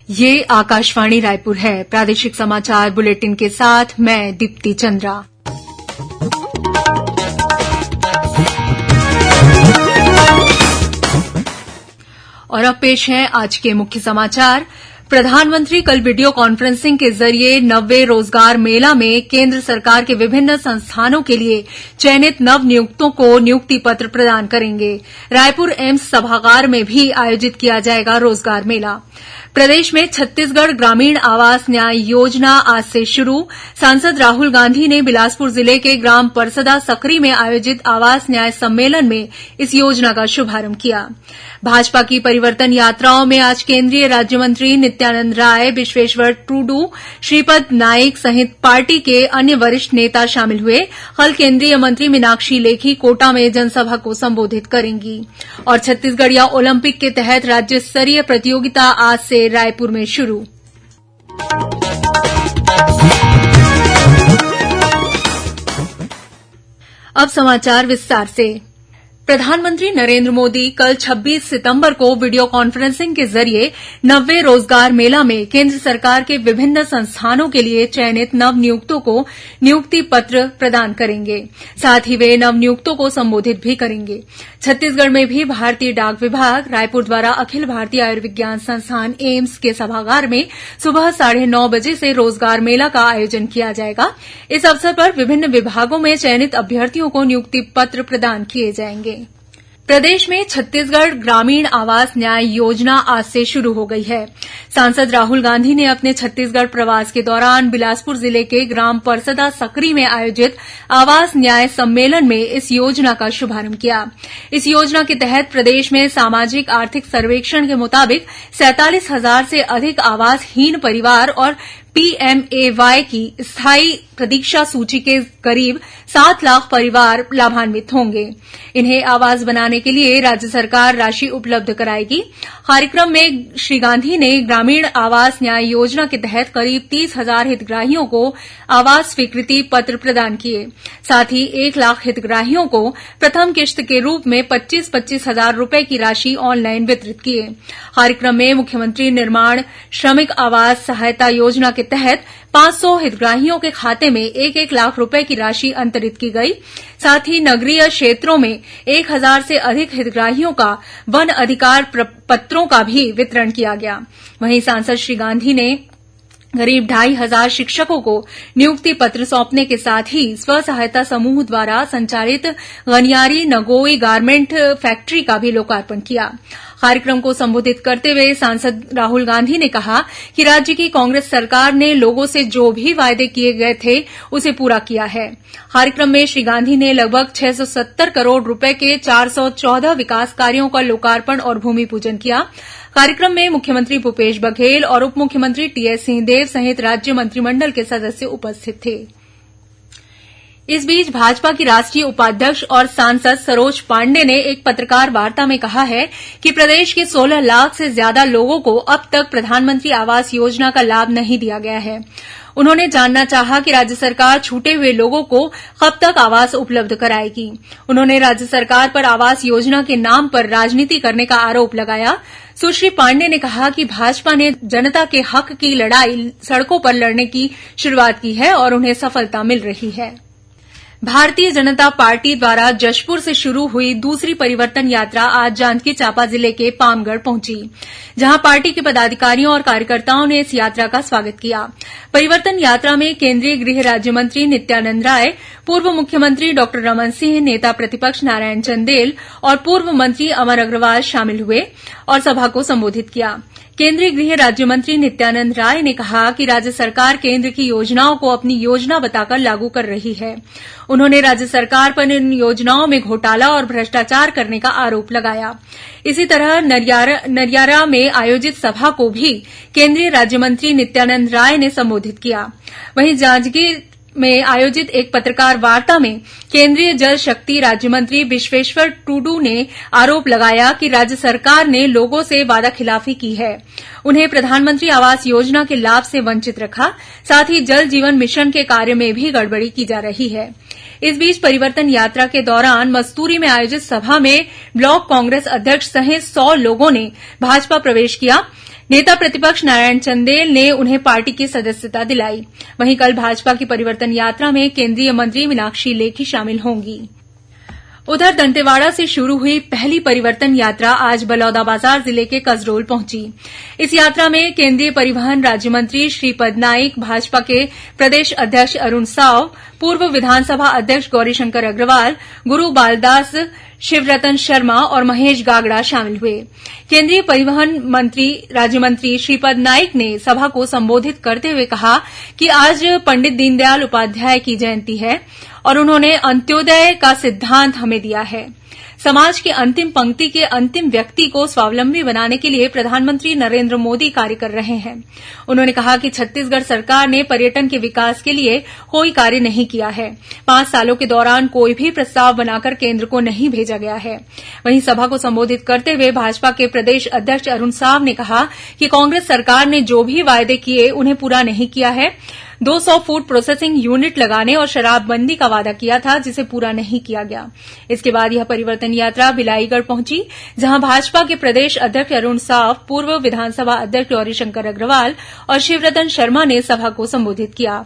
ये आकाशवाणी रायपुर है। प्रादेशिक समाचार बुलेटिन के साथ मैं दीप्ति चंद्रा। और अब पेश है आज के मुख्य समाचार। प्रधानमंत्री कल वीडियो कॉन्फ्रेंसिंग के जरिए 90वें रोजगार मेला में केंद्र सरकार के विभिन्न संस्थानों के लिए चयनित नव नियुक्तों को नियुक्ति पत्र प्रदान करेंगे। रायपुर एम्स सभागार में भी आयोजित किया जाएगा रोजगार मेला। प्रदेश में छत्तीसगढ़ ग्रामीण आवास न्याय योजना आज से शुरू। सांसद राहुल गांधी ने बिलासपुर जिले के ग्राम परसदा सकरी में आयोजित आवास न्याय सम्मेलन में इस योजना का शुभारंभ किया। भाजपा की परिवर्तन यात्राओं में आज केंद्रीय राज्यमंत्री नित्यानंद राय, विश्वेश्वर टूडू, श्रीपद नाइक सहित पार्टी के अन्य वरिष्ठ नेता शामिल हुए। कल केंद्रीय मंत्री मीनाक्षी लेखी कोटा में जनसभा को संबोधित करेंगी। और छत्तीसगढ़िया ओलंपिक के तहत राज्य स्तरीय प्रतियोगिता आज से रायपुर में शुरू। अब समाचार विस्तार से। प्रधानमंत्री नरेंद्र मोदी कल 26 सितंबर को वीडियो कॉन्फ्रेंसिंग के जरिए 90वें रोजगार मेला में केंद्र सरकार के विभिन्न संस्थानों के लिए चयनित नवनियुक्तों को नियुक्ति पत्र प्रदान करेंगे। साथ ही वे नवनियुक्तों को संबोधित भी करेंगे। छत्तीसगढ़ में भी भारतीय डाक विभाग रायपुर द्वारा अखिल भारतीय आयुर्विज्ञान संस्थान एम्स के सभागार में सुबह 9:30 बजे से रोजगार मेला का आयोजन किया जाएगा। इस अवसर पर विभिन्न विभागों में चयनित अभ्यर्थियों को नियुक्ति पत्र प्रदान किए जाएंगे। प्रदेश में छत्तीसगढ़ ग्रामीण आवास न्याय योजना आज से शुरू हो गई है। सांसद राहुल गांधी ने अपने छत्तीसगढ़ प्रवास के दौरान बिलासपुर जिले के ग्राम परसदा सकरी में आयोजित आवास न्याय सम्मेलन में इस योजना का शुभारंभ किया। इस योजना के तहत प्रदेश में सामाजिक आर्थिक सर्वेक्षण के मुताबिक 47,000 से अधिक आवासहीन परिवार और पीएमएवाई की स्थायी प्रतीक्षा सूची के करीब 7 लाख परिवार लाभान्वित होंगे। इन्हें आवास बनाने के लिए राज्य सरकार राशि उपलब्ध कराएगी। कार्यक्रम में श्री गांधी ने ग्रामीण आवास न्याय योजना के तहत करीब 30,000 हितग्राहियों को आवास स्वीकृति पत्र प्रदान किए। साथ ही 1 लाख हितग्राहियों को प्रथम किश्त के रूप में 25-25 हजार रूपये की राशि ऑनलाइन वितरित किए। कार्यक्रम में मुख्यमंत्री निर्माण श्रमिक आवास सहायता योजना के तहत 500 हितग्राहियों के खाते में 1-1 लाख रुपए की राशि अंतरित की गई। साथ ही नगरीय क्षेत्रों में 1,000 से अधिक हितग्राहियों का वन अधिकार पत्रों का भी वितरण किया गया। वहीं सांसद श्री गांधी ने करीब 2,500 शिक्षकों को नियुक्ति पत्र सौंपने के साथ ही स्व सहायता समूह द्वारा संचालित गनियारी नगोई गारमेंट फैक्ट्री का भी लोकार्पण किया। कार्यक्रम को संबोधित करते हुए सांसद राहुल गांधी ने कहा कि राज्य की कांग्रेस सरकार ने लोगों से जो भी वायदे किए गए थे उसे पूरा किया है। कार्यक्रम में श्री गांधी ने लगभग 670 करोड़ रुपए के 414 विकास कार्यों का लोकार्पण और भूमि पूजन किया। कार्यक्रम में मुख्यमंत्री भूपेश बघेल और उप मुख्यमंत्री टीएस सिंहदेव सहित राज्य मंत्रिमंडल के सदस्य उपस्थित थे। इस बीच भाजपा की राष्ट्रीय उपाध्यक्ष और सांसद सरोज पांडेय ने एक पत्रकार वार्ता में कहा है कि प्रदेश के 16 लाख से ज्यादा लोगों को अब तक प्रधानमंत्री आवास योजना का लाभ नहीं दिया गया है। उन्होंने जानना चाहा कि राज्य सरकार छूटे हुए लोगों को कब तक आवास उपलब्ध कराएगी। उन्होंने राज्य सरकार पर आवास योजना के नाम पर राजनीति करने का आरोप लगाया। सुश्री पांडेय ने कहा कि भाजपा ने जनता के हक की लड़ाई सड़कों पर लड़ने की शुरुआत की है और उन्हें सफलता मिल रही है। भारतीय जनता पार्टी द्वारा जशपुर से शुरू हुई दूसरी परिवर्तन यात्रा आज जांजगीर चांपा जिले के पामगढ़ पहुंची, जहां पार्टी के पदाधिकारियों और कार्यकर्ताओं ने इस यात्रा का स्वागत किया। परिवर्तन यात्रा में केंद्रीय गृह राज्य मंत्री नित्यानंद राय, पूर्व मुख्यमंत्री डॉक्टर रमन सिंह, नेता प्रतिपक्ष नारायण चंदेल और पूर्व मंत्री अमर अग्रवाल शामिल हुए और सभा को संबोधित किया। केंद्रीय गृह राज्य मंत्री नित्यानंद राय ने कहा कि राज्य सरकार केंद्र की योजनाओं को अपनी योजना बताकर लागू कर रही है। उन्होंने राज्य सरकार पर इन योजनाओं में घोटाला और भ्रष्टाचार करने का आरोप लगाया। इसी तरह नरियारा में आयोजित सभा को भी केंद्रीय राज्य मंत्री नित्यानंद राय ने संबोधित किया। वहीं जांजगीर में आयोजित एक पत्रकार वार्ता में केंद्रीय जल शक्ति राज्य मंत्री विश्वेश्वर टूडू ने आरोप लगाया कि राज्य सरकार ने लोगों से वादाखिलाफी की है, उन्हें प्रधानमंत्री आवास योजना के लाभ से वंचित रखा, साथ ही जल जीवन मिशन के कार्य में भी गड़बड़ी की जा रही है। इस बीच परिवर्तन यात्रा के दौरान मस्तूरी में आयोजित सभा में ब्लॉक कांग्रेस अध्यक्ष सहित 100 लोगों ने भाजपा प्रवेश किया। नेता प्रतिपक्ष नारायण चंदेल ने उन्हें पार्टी की सदस्यता दिलाई। वहीं कल भाजपा की परिवर्तन यात्रा में केंद्रीय मंत्री मीनाक्षी लेखी शामिल होंगी। उधर दंतेवाड़ा से शुरू हुई पहली परिवर्तन यात्रा आज बलौदाबाजार जिले के कसडोल पहुंची। इस यात्रा में केंद्रीय परिवहन राज्य मंत्री श्रीपद नाइक, भाजपा के प्रदेश अध्यक्ष अरुण साव, पूर्व विधानसभा अध्यक्ष गौरीशंकर अग्रवाल, गुरु बालदास, शिवरतन शर्मा और महेश गागड़ा शामिल हुए। केंद्रीय परिवहन राज्य मंत्री श्रीपद नाइक ने सभा को संबोधित करते हुए कहा कि आज पंडित दीनदयाल उपाध्याय की जयंती है और उन्होंने अंत्योदय का सिद्धांत हमें दिया है। समाज की अंतिम पंक्ति के अंतिम व्यक्ति को स्वावलंबी बनाने के लिए प्रधानमंत्री नरेंद्र मोदी कार्य कर रहे हैं। उन्होंने कहा कि छत्तीसगढ़ सरकार ने पर्यटन के विकास के लिए कोई कार्य नहीं किया है। 5 सालों के दौरान कोई भी प्रस्ताव बनाकर केंद्र को नहीं भेजा गया है। वहीं सभा को संबोधित करते हुए भाजपा के प्रदेश अध्यक्ष अरुण साव ने कहा कि कांग्रेस सरकार ने जो भी वायदे किए उन्हें पूरा नहीं किया है। 200 फूड प्रोसेसिंग यूनिट लगाने और शराबबंदी का वादा किया था, जिसे पूरा नहीं किया गया। इसके बाद यह परिवर्तन यात्रा बिलाईगढ़ पहुंची, जहां भाजपा के प्रदेश अध्यक्ष अरुण साव, पूर्व विधानसभा अध्यक्ष गौरीशंकर अग्रवाल और शिवरतन शर्मा ने सभा को संबोधित किया।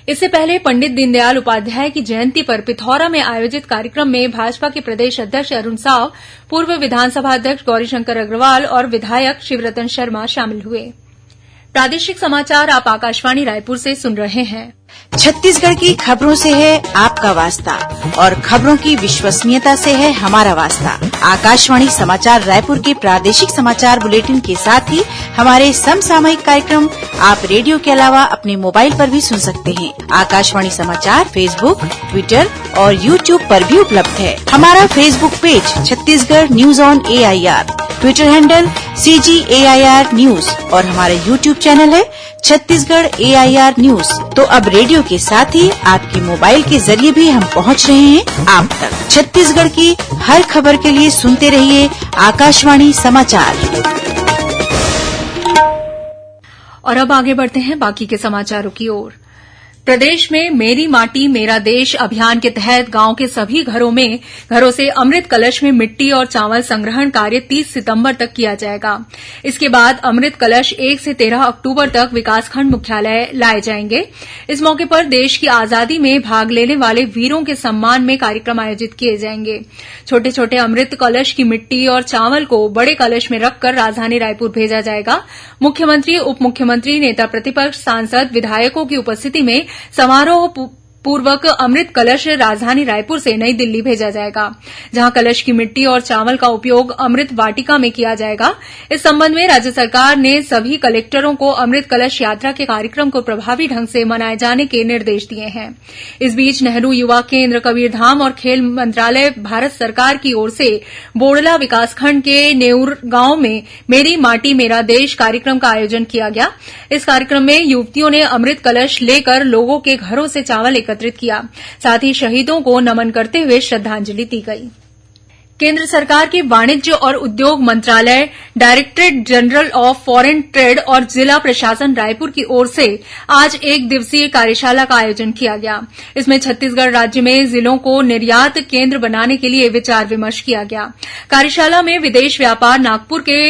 इससे पहले पंडित दीनदयाल उपाध्याय की जयंती पर पिथौरा में आयोजित कार्यक्रम में भाजपा के प्रदेश अध्यक्ष अरुण साव, पूर्व विधानसभा अध्यक्ष गौरीशंकर अग्रवाल और विधायक शिवरतन शर्मा शामिल हुए। प्रादेशिक समाचार आप आकाशवाणी रायपुर से सुन रहे हैं। छत्तीसगढ़ की खबरों से है आपका वास्ता और खबरों की विश्वसनीयता से है हमारा वास्ता। आकाशवाणी समाचार रायपुर के प्रादेशिक समाचार बुलेटिन के साथ ही हमारे समसामयिक कार्यक्रम आप रेडियो के अलावा अपने मोबाइल पर भी सुन सकते हैं। आकाशवाणी समाचार फेसबुक, ट्विटर और यूट्यूब पर भी उपलब्ध है। हमारा Facebook page Chhattisgarh news on AIR, Twitter handle CGAIR news और हमारा यूट्यूब चैनल है छत्तीसगढ़ AIR न्यूज। तो अब रेडियो के साथ ही आपके मोबाइल के जरिए भी हम पहुंच रहे हैं आप तक। छत्तीसगढ़ की हर खबर के लिए सुनते रहिए आकाशवाणी समाचार। और अब आगे बढ़ते हैं बाकी के समाचारों की ओर। प्रदेश में मेरी माटी मेरा देश अभियान के तहत गांव के सभी घरों से अमृत कलश में मिट्टी और चावल संग्रहण कार्य 30 सितंबर तक किया जाएगा। इसके बाद अमृत कलश 1 से 13 अक्टूबर तक विकासखंड मुख्यालय लाए जाएंगे। इस मौके पर देश की आजादी में भाग लेने वाले वीरों के सम्मान में कार्यक्रम आयोजित किए जाएंगे। छोटे छोटे अमृत कलश की मिट्टी और चावल को बड़े कलश में रखकर राजधानी रायपुर भेजा जाएगा। मुख्यमंत्री, उप मुख्यमंत्री, नेता प्रतिपक्ष, सांसद, विधायकों की उपस्थिति में समारोह पूर्वक अमृत कलश राजधानी रायपुर से नई दिल्ली भेजा जाएगा, जहां कलश की मिट्टी और चावल का उपयोग अमृत वाटिका में किया जाएगा। इस संबंध में राज्य सरकार ने सभी कलेक्टरों को अमृत कलश यात्रा के कार्यक्रम को प्रभावी ढंग से मनाए जाने के निर्देश दिए हैं। इस बीच नेहरू युवा केन्द्र कबीरधाम और खेल मंत्रालय भारत सरकार की ओर से बोड़ला विकासखंड के नेउर गांव में मेरी माटी मेरा देश कार्यक्रम का आयोजन किया गया। इस कार्यक्रम में युवतियों ने अमृत कलश लेकर लोगों के घरों से चावल एकत्रित किया। साथ ही शहीदों को नमन करते हुए श्रद्धांजलि दी गई। केंद्र सरकार के वाणिज्य और उद्योग मंत्रालय, directorate general of foreign trade और जिला प्रशासन रायपुर की ओर से आज 1 दिवसीय कार्यशाला का आयोजन किया गया। इसमें छत्तीसगढ़ राज्य में जिलों को निर्यात केंद्र बनाने के लिए विचार विमर्श किया गया। कार्यशाला में विदेश व्यापार नागपुर के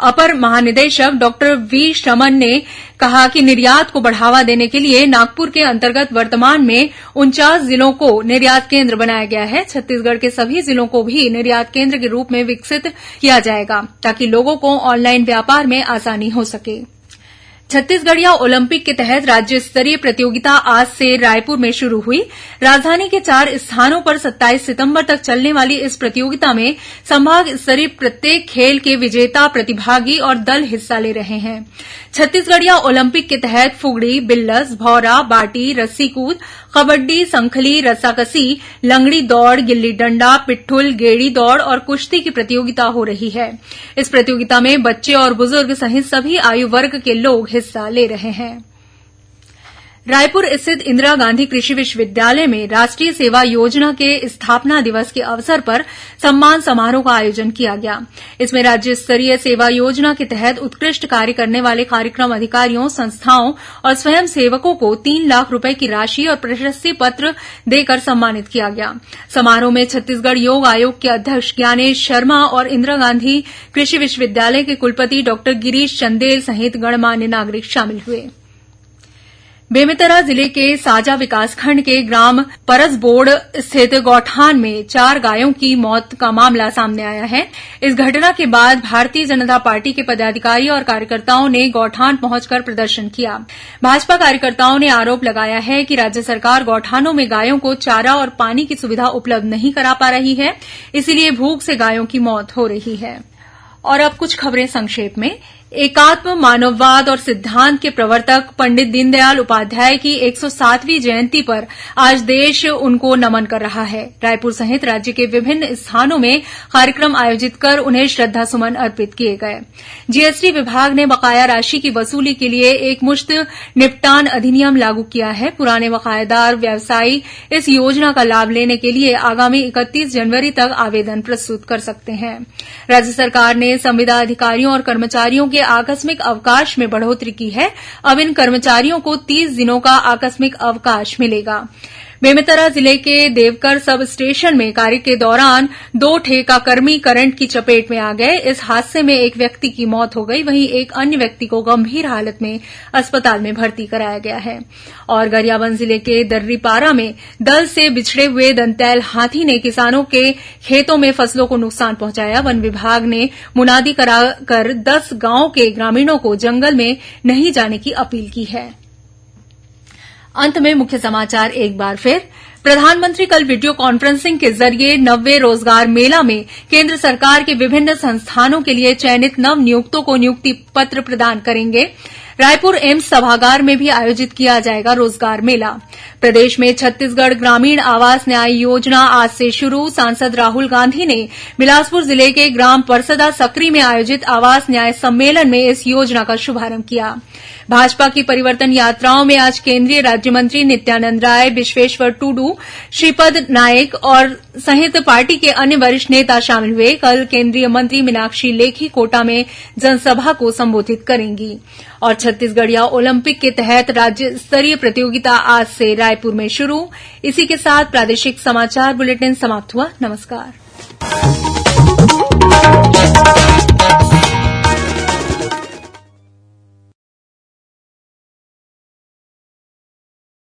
अपर महानिदेशक डॉक्टर वी श्रमन ने कहा कि निर्यात को बढ़ावा देने के लिए नागपुर के अंतर्गत वर्तमान में 49 जिलों को निर्यात केंद्र बनाया गया है। छत्तीसगढ़ के सभी जिलों को भी निर्यात केंद्र के रूप में विकसित किया जाएगा, ताकि लोगों को ऑनलाइन व्यापार में आसानी हो सके। छत्तीसगढ़िया ओलंपिक के तहत राज्य स्तरीय प्रतियोगिता आज से रायपुर में शुरू हुई। राजधानी के 4 स्थानों पर 27 सितंबर तक चलने वाली इस प्रतियोगिता में संभाग स्तरीय प्रत्येक खेल के विजेता, प्रतिभागी और दल हिस्सा ले रहे हैं। छत्तीसगढ़िया ओलंपिक के तहत फुगड़ी, बिल्लस, भौरा, बाटी, रस्सी कूद, कबड्डी, संखली, रस्साकसी, लंगड़ी दौड़, गिल्ली डंडा, पिट्ठुल, गेड़ी दौड़ और कुश्ती की प्रतियोगिता हो रही है। इस प्रतियोगिता में बच्चे और बुजुर्ग सहित सभी आयु वर्ग के लोग हिस्सा ले रहे हैं। रायपुर स्थित इंदिरा गांधी कृषि विश्वविद्यालय में राष्ट्रीय सेवा योजना के स्थापना दिवस के अवसर पर सम्मान समारोह का आयोजन किया गया। इसमें राज्य स्तरीय सेवा योजना के तहत उत्कृष्ट कार्य करने वाले कार्यक्रम अधिकारियों, संस्थाओं और स्वयं सेवकों को 3 लाख रुपए की राशि और प्रशस्ति पत्र देकर सम्मानित किया गया। समारोह में छत्तीसगढ़ योग आयोग के अध्यक्ष ज्ञानेश शर्मा और इंदिरा गांधी कृषि विश्वविद्यालय के कुलपति डॉक्टर गिरीश चंदेल सहित गणमान्य नागरिक शामिल हुए। बेमेतरा जिले के साजा विकासखंड के ग्राम परसबोड़ स्थित गौठान में 4 गायों की मौत का मामला सामने आया है। इस घटना के बाद भारतीय जनता पार्टी के पदाधिकारी और कार्यकर्ताओं ने गौठान पहुंचकर प्रदर्शन किया। भाजपा कार्यकर्ताओं ने आरोप लगाया है कि राज्य सरकार गौठानों में गायों को चारा और पानी की सुविधा उपलब्ध नहीं करा पा रही है, इसीलिए भूख से गायों की मौत हो रही है। और अब कुछ खबरें संक्षेप में। एकात्म मानववाद और सिद्धांत के प्रवर्तक पंडित दीनदयाल उपाध्याय की 107वीं जयंती पर आज देश उनको नमन कर रहा है। रायपुर सहित राज्य के विभिन्न स्थानों में कार्यक्रम आयोजित कर उन्हें श्रद्धासुमन अर्पित किए गए। जीएसटी विभाग ने बकाया राशि की वसूली के लिए एकमुश्त निपटान अधिनियम लागू किया है। पुराने बकायादार व्यवसायी इस योजना का लाभ लेने के लिए आगामी 31 जनवरी तक आवेदन प्रस्तुत कर सकते हैं। राज्य सरकार ने संविदा अधिकारियों और कर्मचारियों के आकस्मिक अवकाश में बढ़ोतरी की है। अब इन कर्मचारियों को 30 दिनों का आकस्मिक अवकाश मिलेगा। बेमेतरा जिले के देवकर सब स्टेशन में कार्य के दौरान 2 ठेकाकर्मी करंट की चपेट में आ गए। इस हादसे में एक व्यक्ति की मौत हो गई, वहीं एक अन्य व्यक्ति को गंभीर हालत में अस्पताल में भर्ती कराया गया है। और गरियाबंद जिले के दर्रीपारा में दल से बिछड़े हुए दंतैल हाथी ने किसानों के खेतों में फसलों को नुकसान पहुंचाया। वन विभाग ने मुनादी कराकर 10 गांवों के ग्रामीणों को जंगल में नहीं जाने की अपील की है। अंत में मुख्य समाचार एक बार फिर। प्रधानमंत्री कल वीडियो कॉन्फ्रेंसिंग के जरिए 90वें रोजगार मेला में केंद्र सरकार के विभिन्न संस्थानों के लिए चयनित नव नियुक्तों को नियुक्ति पत्र प्रदान करेंगे। रायपुर एम्स सभागार में भी आयोजित किया जाएगा रोजगार मेला। प्रदेश में छत्तीसगढ़ ग्रामीण आवास न्याय योजना आज से शुरू। सांसद राहुल गांधी ने बिलासपुर जिले के ग्राम परसदा सकरी में आयोजित आवास न्याय सम्मेलन में इस योजना का शुभारंभ किया। भाजपा की परिवर्तन यात्राओं में आज केंद्रीय राज्यमंत्री नित्यानंद राय, विश्वेश्वर टूडू, श्रीपद नायक और सहित पार्टी के अन्य वरिष्ठ नेता शामिल हुए। कल केंद्रीय मंत्री मीनाक्षी लेखी कोटा में जनसभा को संबोधित करेंगी। और छत्तीसगढ़िया ओलंपिक के तहत राज्य स्तरीय प्रतियोगिता आज से रायपुर में शुरू। इसी के साथ प्रादेशिक समाचार बुलेटिन समाप्त हुआ। नमस्कार।